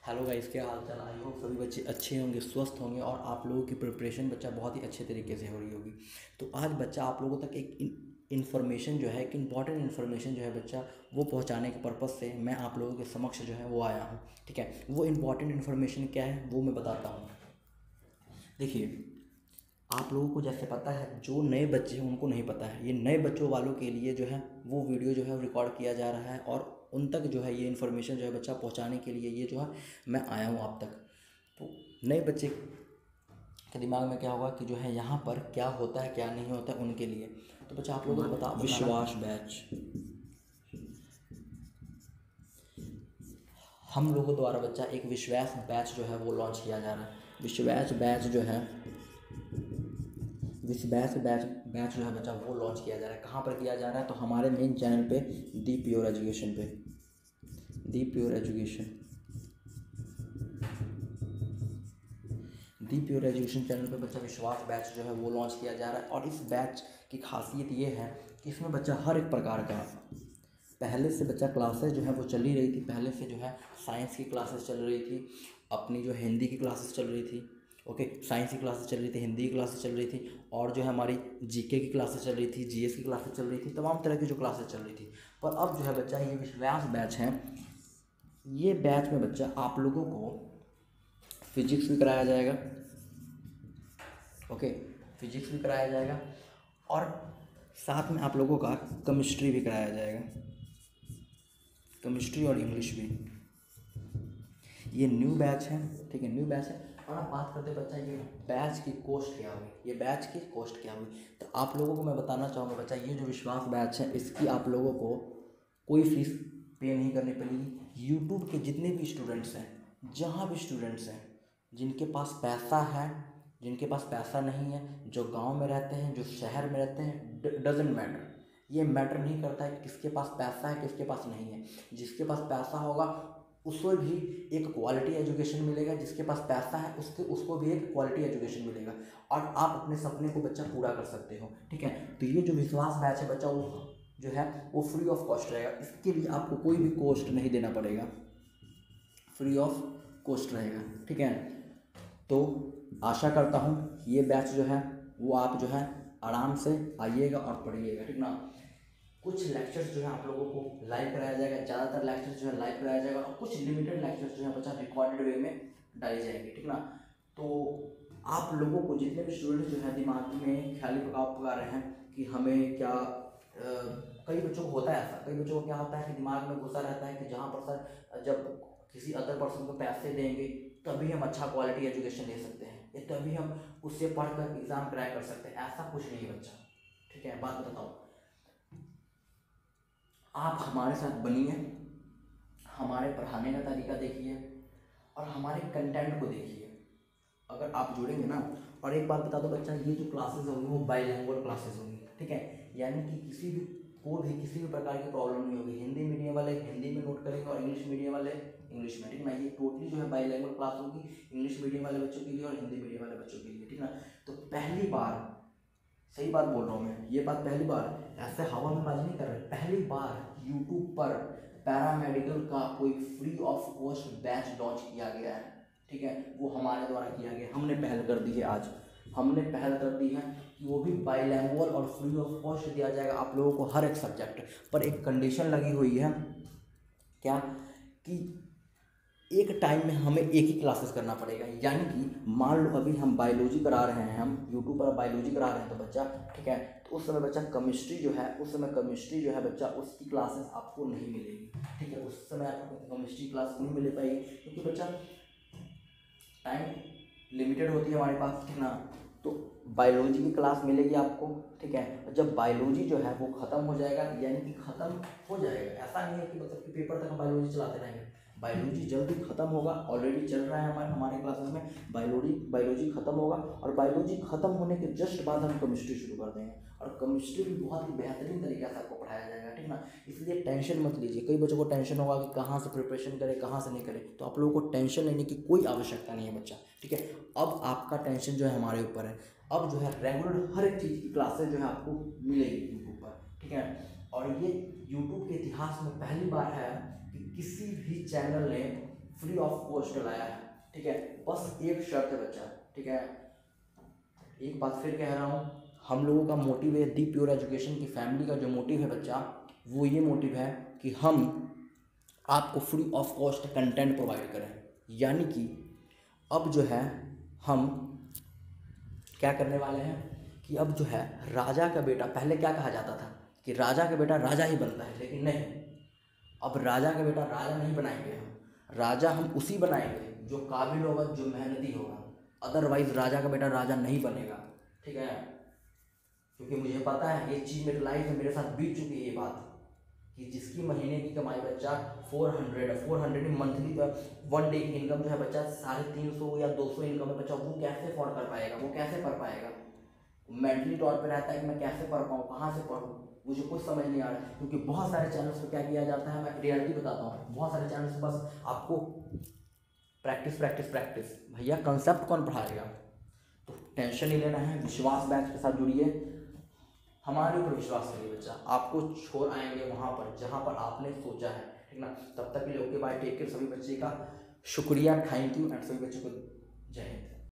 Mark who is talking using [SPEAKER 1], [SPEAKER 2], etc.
[SPEAKER 1] Hello guys, क्या हाल चाल। I hope सभी बच्चे अच्छे होंगे, स्वस्थ होंगे और आप लोगों की प्रिपरेशन बच्चा बहुत ही अच्छे तरीके से हो रही होगी। तो आज बच्चा आप लोगों तक एक इन्फॉर्मेशन जो है, एक इम्पॉर्टेंट इन्फॉर्मेशन जो है बच्चा, वो पहुंचाने के पर्पज़ से मैं आप लोगों के समक्ष जो है वो आया हूँ। ठीक है, वो इम्पॉर्टेंट इन्फॉर्मेशन क्या है वो मैं बताता हूँ। देखिए, आप लोगों को जैसे पता है, जो नए बच्चे हैं उनको नहीं पता है। ये नए बच्चों वालों के लिए जो है वो वीडियो जो है रिकॉर्ड किया जा रहा है और उन तक जो है ये इन्फॉर्मेशन जो है बच्चा पहुंचाने के लिए ये जो है मैं आया हूँ आप तक। तो नए बच्चे के दिमाग में क्या होगा कि जो है यहाँ पर क्या होता है क्या नहीं होता है उनके लिए। तो बच्चा आप लोगों को बताना
[SPEAKER 2] विश्वास बैच
[SPEAKER 1] हम लोगों द्वारा बच्चा एक विश्वास बैच जो है वो लॉन्च किया जा रहा है। विश्वास बैच जो है बैच जो है बच्चा वो लॉन्च किया जा रहा है। कहाँ पर किया जा रहा है? तो हमारे मेन चैनल पे दी प्योर एजुकेशन पे, दी प्योर एजुकेशन दी प्योर एजुकेशन चैनल पे बच्चा विश्वास बैच जो है वो लॉन्च किया जा रहा है। और इस बैच की खासियत ये है कि इसमें बच्चा हर एक प्रकार का, पहले से बच्चा क्लासेस जो है वो चल ही रही थी। पहले से जो है साइंस की क्लासेस चल रही थी, अपनी जो हिंदी की क्लासेस चल रही थी। ओके, साइंस की क्लासेस चल रही थी, हिंदी की क्लासेस चल रही थी और जो है हमारी जीके की क्लासेस चल रही थी, जीएस की क्लासेस चल रही थी, तमाम तरह की जो क्लासेस चल रही थी। पर अब जो है बच्चा ये विश्वास बैच है। ये बैच में बच्चा आप लोगों को फिजिक्स भी कराया जाएगा। ओके, फिजिक्स भी कराया जाएगा और साथ में आप लोगों का केमिस्ट्री भी कराया जाएगा, केमिस्ट्री और इंग्लिश भी। ये न्यू बैच है, ठीक है, न्यू बैच है। और अब बात करते बच्चा ये बैच की कॉस्ट क्या हुई, ये बैच की कॉस्ट क्या हुई। तो आप लोगों को मैं बताना चाहूँगा बच्चा, ये जो विश्वास बैच है इसकी आप लोगों को कोई फीस पे नहीं करनी पड़ेगी। यूट्यूब के जितने भी स्टूडेंट्स हैं, जहाँ भी स्टूडेंट्स हैं, जिनके पास पैसा है, जिनके पास पैसा नहीं है, जो गांव में रहते हैं, जो शहर में रहते हैं, डजेंट मैटर। ये मैटर नहीं करता है किसके पास पैसा है किसके पास नहीं है। जिसके पास पैसा होगा उसको भी एक क्वालिटी एजुकेशन मिलेगा, जिसके पास पैसा है उसको भी एक क्वालिटी एजुकेशन मिलेगा और आप अपने सपने को बच्चा पूरा कर सकते हो। ठीक है, तो ये जो विश्वास बैच है बच्चा वो जो है वो फ्री ऑफ कॉस्ट रहेगा। इसके लिए आपको कोई भी कॉस्ट नहीं देना पड़ेगा, फ्री ऑफ कॉस्ट रहेगा। ठीक है, तो आशा करता हूँ ये बैच जो है वो आप जो है आराम से आइएगा और पढ़िएगा। ठीक ना, कुछ लेक्चर्स जो है आप लोगों को लाइव कराया जाएगा, ज़्यादातर लेक्चर्स जो है लाइव कराया जाएगा और कुछ लिमिटेड लेक्चर्स जो है बच्चा रिकॉर्डेड वे में डाले जाएंगे। ठीक ना, तो आप लोगों को जितने भी स्टूडेंट्स जो है दिमाग में ख्याली पका रहे हैं कि हमें क्या कई बच्चों को होता है ऐसा, कई बच्चों को क्या होता है कि दिमाग में घुसा रहता है कि जहाँ पर सर जब किसी अदर पर्सन को पैसे देंगे तभी हम अच्छा क्वालिटी एजुकेशन ले सकते हैं या तभी हम उससे पढ़कर एग्ज़ाम क्रैक कर सकते हैं। ऐसा कुछ नहीं है बच्चा। ठीक है, बात बताओ, आप हमारे साथ बनिए, हमारे पढ़ाने का तरीका देखिए और हमारे कंटेंट को देखिए। अगर आप जुड़ेंगे ना, और एक बात बता दो बच्चा, ये जो क्लासेस होंगी वो बाइलिंगुअल क्लासेस होंगी। ठीक है, यानी कि किसी भी प्रकार की प्रॉब्लम नहीं होगी। हिंदी मीडियम वाले हिंदी में नोट करेंगे और इंग्लिश मीडियम वाले इंग्लिश में। ठीक ना, ये टोटली जो है बाइलिंगुअल क्लास होगी, इंग्लिश मीडियम वाले बच्चों के लिए और हिंदी मीडियम वाले बच्चों के लिए। ठीक ना, तो पहली बार, सही बात बोल रहा हूँ मैं, ये बात पहली बार, ऐसे हवा में बाजी नहीं कर रहे, पहली बार यूट्यूब पर पैरामेडिकल का कोई free of cost batch launch किया गया है। ठीक है, वो हमारे द्वारा किया गया, हमने पहल कर दी है। आज हमने पहल कर दी है कि वो भी बाइलैंग्वेज और फ्री ऑफ कॉस्ट दिया जाएगा आप लोगों को हर एक सब्जेक्ट पर। एक कंडीशन लगी हुई है, क्या कि एक टाइम में हमें एक ही क्लासेस करना पड़ेगा। यानी कि मान लो अभी हम बायोलॉजी करा रहे हैं, हम यूट्यूब पर बायोलॉजी करा रहे हैं तो बच्चा, ठीक है, तो उस समय बच्चा केमिस्ट्री जो है, उस समय केमिस्ट्री जो है बच्चा उसकी क्लासेस आपको नहीं मिलेगी। ठीक है, उस समय आपको केमिस्ट्री क्लास नहीं मिल पाएगी क्योंकि बच्चा टाइम लिमिटेड होती है हमारे पास। ठीक ना, तो बायोलॉजी की क्लास मिलेगी आपको। ठीक है, जब बायोलॉजी जो है वो ख़त्म हो जाएगा, यानी कि ख़त्म हो जाएगा, ऐसा नहीं है कि मतलब कि पेपर तक हम बायोलॉजी चलाते रहेंगे। बायोलॉजी जल्दी खत्म होगा, ऑलरेडी चल रहा है हमारे क्लासेस में। बायोलॉजी खत्म होगा और बायोलॉजी खत्म होने के जस्ट बाद हम केमिस्ट्री शुरू कर देंगे और केमिस्ट्री भी बहुत ही बेहतरीन तरीके से आपको पढ़ाया जाएगा। ठीक ना, इसलिए टेंशन मत लीजिए। कई बच्चों को टेंशन होगा कि कहाँ से प्रिपरेशन करें कहाँ से नहीं करें, तो आप लोगों को टेंशन लेने की कोई आवश्यकता नहीं है बच्चा। ठीक है, अब आपका टेंशन जो है हमारे ऊपर है। अब जो है रेगुलर हर एक चीज़ की क्लासेस जो है आपको मिलेगी यूट्यूब पर। ठीक है, और ये यूट्यूब के इतिहास में पहली बार है कि किसी भी चैनल ने फ्री ऑफ कॉस्ट लाया है, ठीक है। बस एक शर्त है बच्चा, ठीक है, एक बात फिर कह रहा हूँ, हम लोगों का मोटिव है, दी प्योर एजुकेशन की फैमिली का जो मोटिव है बच्चा, वो ये मोटिव है कि हम आपको free of cost content provide करें। यानी कि अब जो है हम क्या करने वाले हैं कि अब जो है राजा का बेटा, पहले क्या कहा जाता था कि राजा का बेटा राजा ही बनता है, लेकिन नहीं, अब राजा का बेटा राजा नहीं बनाएंगे हम, राजा हम उसी बनाएंगे जो काबिल होगा, जो मेहनती होगा। अदरवाइज राजा का बेटा राजा नहीं बनेगा, ठीक है। क्योंकि मुझे पता है ये चीज़ मेरी लाइफ में मेरे साथ बीत चुकी है ये बात, कि जिसकी महीने की कमाई बच्चा 400 मंथली पर 1 डे की इनकम जो है बच्चा 350 या 200 इनकम है बच्चा, वो कैसे अफोर्ड कर पाएगा, वो कैसे पढ़ पाएगा। मेंटली तौर पे रहता है कि मैं कैसे पढ़ पाऊँ, कहाँ से पढ़ूँ, मुझे कुछ समझ नहीं आ रहा है। क्योंकि बहुत सारे चैनल्स पर क्या किया जाता है, मैं रियलिटी बताता हूँ, बहुत सारे चैनल्स बस आपको प्रैक्टिस प्रैक्टिस प्रैक्टिस, भैया कंसेप्ट कौन पढ़ाएगा। तो टेंशन नहीं लेना है, विश्वास बैच के साथ जुड़िए, हमारे ऊपर विश्वास करिए बच्चा, आपको छोड़ आएंगे वहाँ पर जहाँ पर आपने सोचा है, ठीक ना। तब तक के लिए ओके बाय, टेक केयर। सभी बच्चे का शुक्रिया, थैंक यू, एंड सभी बच्चों को जय हिंद।